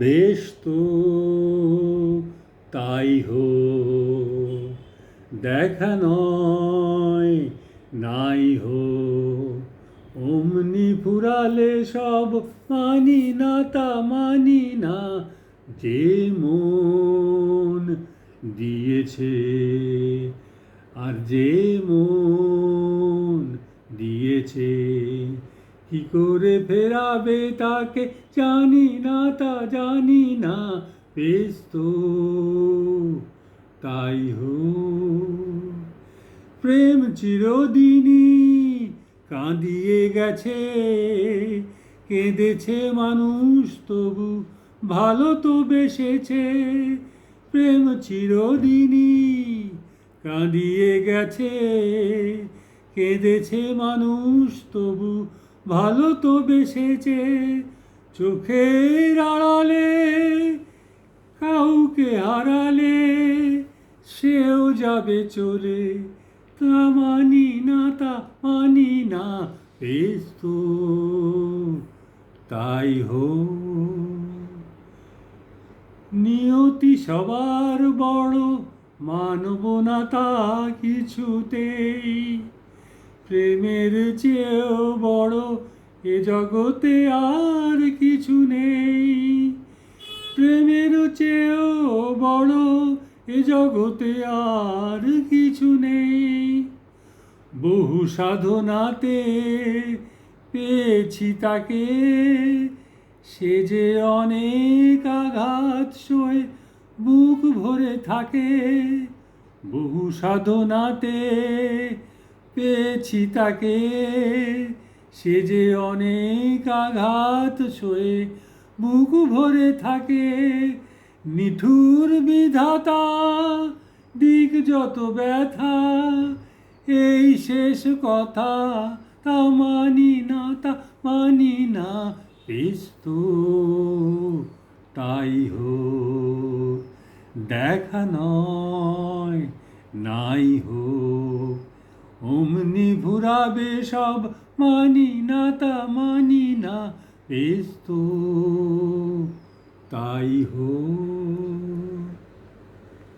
বেশ তো তাই হো, দেখা নয় নাই হো, অমনি ফুরালে সব মানি না তা মানি না, যে মন দিয়েছে আর যে মন দিয়েছে, কি করে ফেরাবে তাকে জানি না তা জানি না, বেশ তো তাই হো। প্রেম চিরদিনই কাঁদিয়ে গেছে, কেঁদেছে মানুষ তবু ভালো তো বেসেছে। প্রেম চিরদিনই কাঁদিয়ে গেছে, কেঁদেছে মানুষ তবু ভালো তো বেসেছে। চোখের আড়ালে কাউকে হারালে সেও যাবে চলে, তা মানি না তা মানি না, বেশ তো তাই হো। নিয়তি সবার বড়, মানব না তা কিছুতেই, প্রেমের চেয়েও বড় এ জগতে আর কিছু নেই। প্রেমের চেয়েও বড় এ জগতে আর কিছু নেই। বহু সাধনাতে পেয়েছি তাকে, সে যে অনেক আঘাত সয়ে বুক ভরে থাকে। বহু সাধনাতে পেয়েছি তাকে, সে যে অনেক আঘাত সয়ে বুক ভরে থাকে। নিঠুর বিধাতা দিক যত ব্যথা, এই শেষ কথা তা মানি না তা মানি না, বেশ তো তাই হো, দেখা নয় নাই হো, অমনি ফুরাবে সব মানি না তা মানি না, বেশ তো তাই হো।